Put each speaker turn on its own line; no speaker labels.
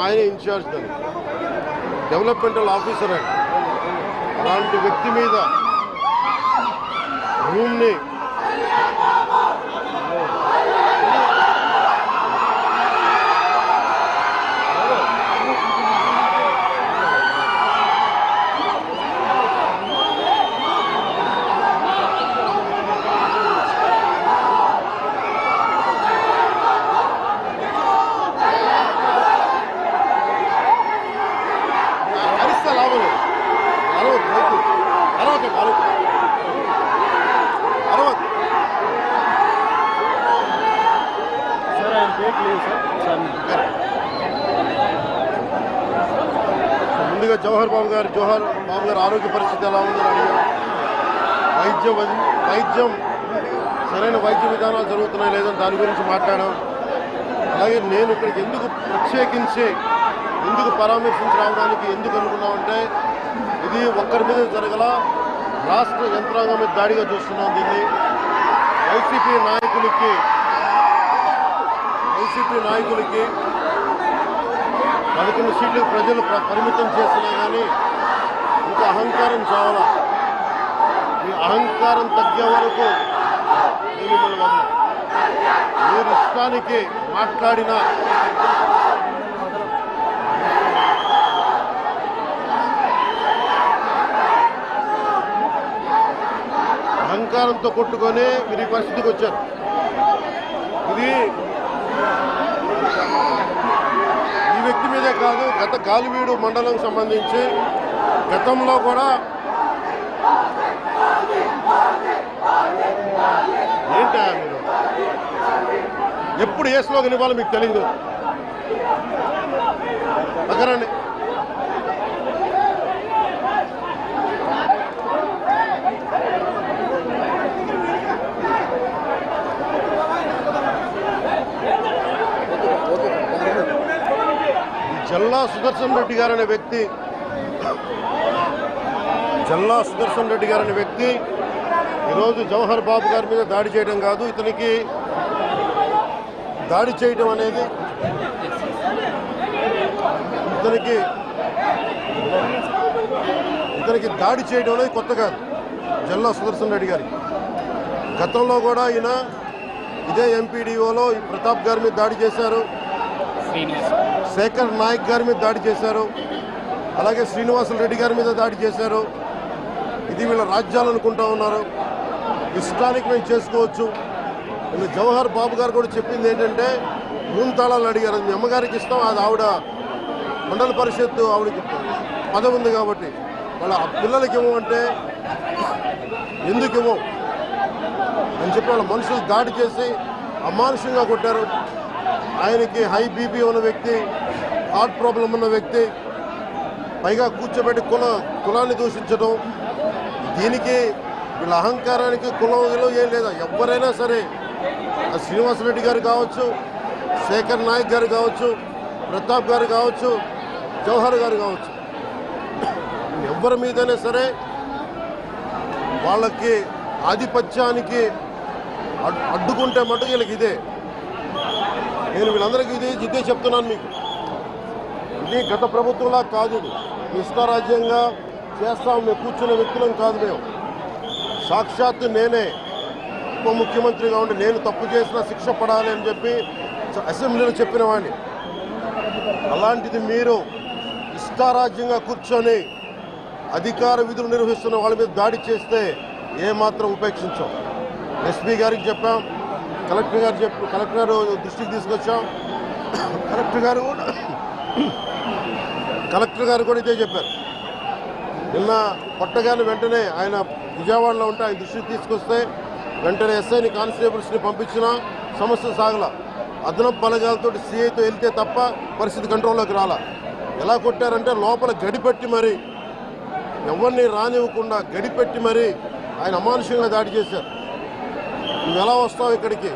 ఆయనే ఇన్ఛార్జ్ దాన్ని, developmental officer ఆయన. అలాంటి వ్యక్తి మీద రూమ్ని ముందుగా జవహర్ బాబు గారు ఆరోగ్య పరిస్థితి ఎలా ఉందని అడిగారు. వైద్యం సరైన వైద్య విధానాలు జరుగుతున్నాయి లేదని దాని గురించి మాట్లాడాం. అలాగే నేను ఇక్కడికి ఎందుకు ప్రత్యేకించి ఎందుకు పరామర్శించి రావడానికి ఎందుకు అనుకున్నామంటే, ఇది ఒక్కరి మీద జరగల, రాష్ట్ర యంత్రాంగం మీద దాడిగా చూస్తున్నాం. దీన్ని వైసీపీ నాయకులకి 11 సీట్లు ప్రజలు పరిమితం చేసినా కానీ ఇంకా అహంకారం చావాలా. ఈ అహంకారం తగ్గే వరకు మీరు ఇష్టానికి మాట్లాడిన అహంకారంతో కొట్టుకొని మీరు ఈ పరిస్థితికి వచ్చారు. ఇది ఈ వ్యక్తి మీదే కాదు, గత గాలివీడు మండలం సంబంధించి గతంలో కూడా ఏంటా మీరు ఎప్పుడు ఏ స్లోగన్ ఇవ్వాలో మీకు తెలియదు. పక్కరండి. జల్లా సుదర్శన్ రెడ్డి గారు అనే వ్యక్తి ఈరోజు జవహర్ బాబు గారి మీద దాడి చేయడం కాదు, ఇతనికి దాడి చేయడం అనేది దాడి చేయడం అనేది కొత్త కాదు జల్లా సుదర్శన్ రెడ్డి గారికి. గతంలో కూడా ఈయన ఇదే ఎంపీడీఓలో ప్రతాప్ గారి మీద దాడి చేశారు, శేఖర్ నాయక్ గారి మీద దాడి చేశారు, అలాగే శ్రీనివాసులు గారి మీద దాడి చేశారు. ఇది వీళ్ళ రాజ్యాలు అనుకుంటా ఉన్నారు. ఇష్టానికి మేము చేసుకోవచ్చు. వీళ్ళు జవహర్ బాబు గారు కూడా చెప్పింది ఏంటంటే, రూమ్ తాళాలు అడిగారు. మీ అమ్మగారికి ఇస్తాం, అది ఆవిడ మండల పరిషత్తు ఆవిడకి పదవి ఉంది కాబట్టి వాళ్ళ పిల్లలకి ఇవ్వమంటే ఎందుకు ఇవ్వం అని చెప్పి వాళ్ళ మనుషులు దాడి చేసి అమానుషంగా కొట్టారు. ఆయనకి హై బీపీ ఉన్న వ్యక్తి, హార్ట్ ప్రాబ్లం ఉన్న వ్యక్తి, పైగా కూర్చోబెట్టి కులాన్ని దూషించడం. దీనికి వీళ్ళ అహంకారానికి కులం ఏం లేదా. ఎవరైనా సరే, శ్రీనివాసరెడ్డి గారు కావచ్చు, శేఖర్ నాయక్ గారు కావచ్చు, ప్రతాప్ గారు కావచ్చు, జవహర్ గారు కావచ్చు, ఎవరి మీదైనా సరే వాళ్ళకి ఆధిపత్యానికి అడ్డుకుంటే మటుకు వీళ్ళకి ఇదే. నేను వీళ్ళందరికీ ఇదే చెప్తున్నాను మీకు. ఇది గత ప్రభుత్వంలా కాదు, ఇది ఇష్టారాజ్యంగా చేస్తాం మేము కూర్చున్న వ్యక్తులం కాదు. మేము సాక్షాత్తు నేనే ఉప ముఖ్యమంత్రిగా ఉండి నేను తప్పు చేసినా శిక్ష పడాలి అని చెప్పి అసెంబ్లీలో చెప్పిన వాడిని. అలాంటిది మీరు ఇష్టారాజ్యంగా కూర్చొని అధికార విధులు నిర్వహిస్తున్న వాళ్ళ మీద దాడి చేస్తే ఏమాత్రం ఉపేక్షించాం. ఎస్పీ గారికి చెప్పాం, కలెక్టర్ దృష్టికి తీసుకొచ్చాం. కలెక్టర్ గారు కూడా ఇదే చెప్పారు. నిన్న కొట్టగానే వెంటనే ఆయన విజయవాడలో ఉంటే ఆయన దృష్టికి తీసుకొస్తే వెంటనే ఎస్ఐని కానిస్టేబుల్స్ని పంపించిన సమస్య సాగల. అదనపు బలగాలతో సిఐతో వెళ్తే తప్ప పరిస్థితి కంట్రోల్లోకి రాలా. ఎలా కొట్టారంటే లోపల గడిపెట్టి మరి ఎవరిని రానివ్వకుండా గడిపెట్టి మరి ఆయన అమానుషంగా దాడి చేశారు. నువ్వు ఎలా వస్తావు ఇక్కడికి,